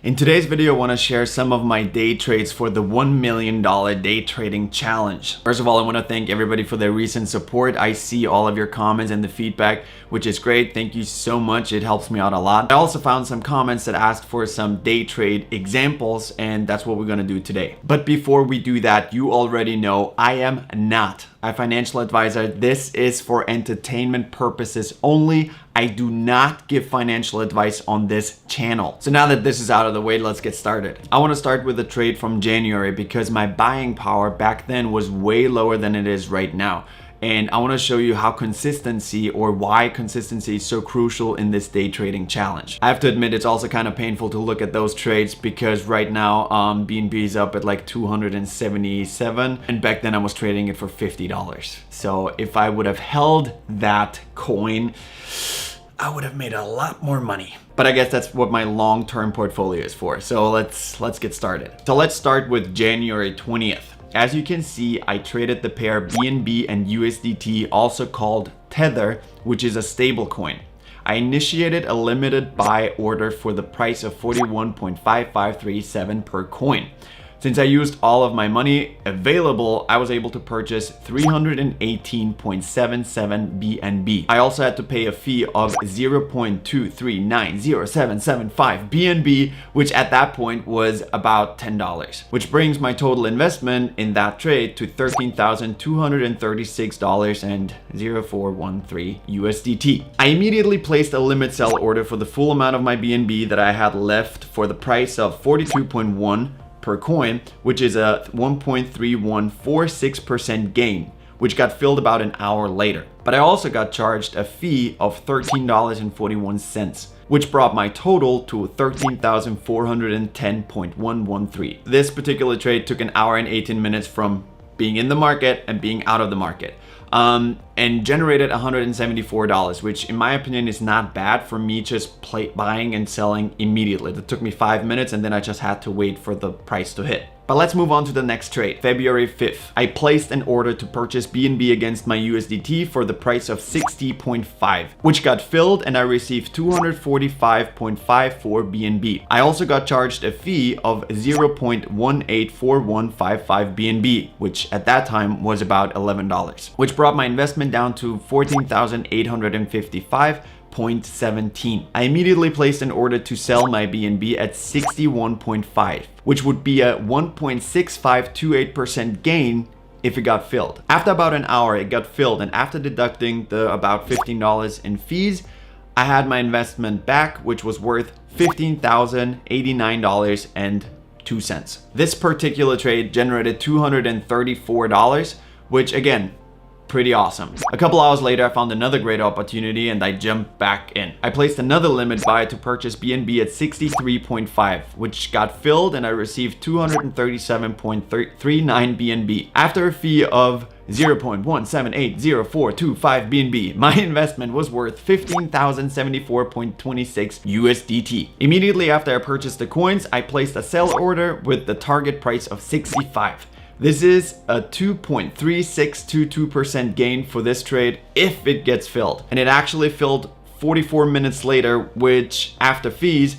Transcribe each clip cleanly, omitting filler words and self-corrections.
In today's video, I want to share some of my day trades for the $1 million day trading challenge. First of all, I want to thank everybody for their recent support. I see all of your comments and the feedback, which is great. Thank you so much. It helps me out a lot. I also found some comments that asked for some day trade examples, and that's what we're going to do today. But before we do that, you already know I am not a financial advisor. This is for entertainment purposes only. I do not give financial advice on this channel. So now that this is out of the way, let's get started. I want to start with a trade from January because my buying power back then was way lower than it is right now. And I want to show you how consistency, or why consistency, is so crucial in this day trading challenge. I have to admit, it's also kind of painful to look at those trades because right now BNB is up at like 277, and back then I was trading it for $50. So if I would have held that coin, I would have made a lot more money. But I guess that's what my long-term portfolio is for. So let's get started. So let's start with January 20th. As you can see, I traded the pair BNB and USDT, also called Tether, which is a stable coin. I initiated a limited buy order for the price of 41.5537 per coin. Since I used all of my money available, I was able to purchase 318.77 BNB. I also had to pay a fee of 0.2390775 BNB, which at that point was about $10, which brings my total investment in that trade to $13,236.0413 USDT. I immediately placed a limit sell order for the full amount of my BNB that I had left for the price of 42.1 per coin, which is a 1.3146% gain, which got filled about an hour later. But I also got charged a fee of $13.41, which brought my total to 13,410.113. This particular trade took an hour and 18 minutes from being in the market and being out of the market. And generated $174, which in my opinion is not bad for me just buying and selling immediately. That took me 5 minutes and then I just had to wait for the price to hit. But let's move on to the next trade. February 5th, I placed an order to purchase BNB against my USDT for the price of 60.5, which got filled and I received 245.54 BNB. I also got charged a fee of 0.184155 BNB, which at that time was about $11, which brought my investment down to 14,855.17. I immediately placed an order to sell my BNB at 61.5, which would be a 1.6528% gain if it got filled. After about an hour, it got filled, and after deducting the about $15 in fees, I had my investment back, which was worth $15,089.02. This particular trade generated $234, which again, pretty awesome. A couple hours later, I found another great opportunity and I jumped back in. I placed another limit buy to purchase BNB at 63.5, which got filled and I received 237.39 BNB. After a fee of 0.178045 BNB, my investment was worth 15,074.26 USDT. Immediately after I purchased the coins, I placed a sell order with the target price of 65. This is a 2.3622% gain for this trade if it gets filled. And it actually filled 44 minutes later, which after fees,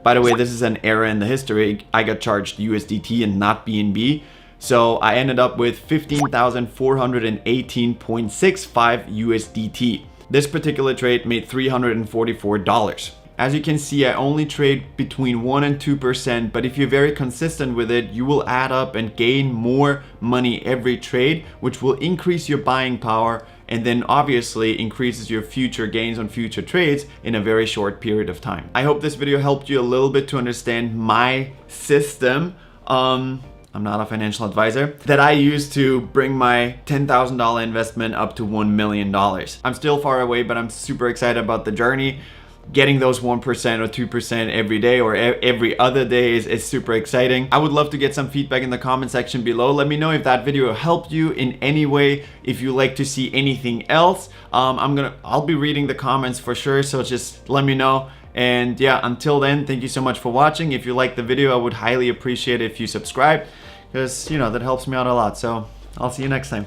by the way, this is an error in the history. I got charged USDT and not BNB. So I ended up with 15,418.65 USDT. This particular trade made $344. As you can see, I only trade between 1 and 2%, but if you're very consistent with it, you will add up and gain more money every trade, which will increase your buying power and then obviously increases your future gains on future trades in a very short period of time. I hope this video helped you a little bit to understand my system. I'm not a financial advisor, that I use to bring my $10,000 investment up to $1 million. I'm still far away, but I'm super excited about the journey. Getting those 1% or 2% every day or every other day is super exciting. I would love to get some feedback in the comment section below. Let me know if that video helped you in any way. If you like to see anything else, I'll be reading the comments for sure. So just let me know. And yeah, until then, thank you so much for watching. If you liked the video, I would highly appreciate it if you subscribe, because that helps me out a lot. So I'll see you next time.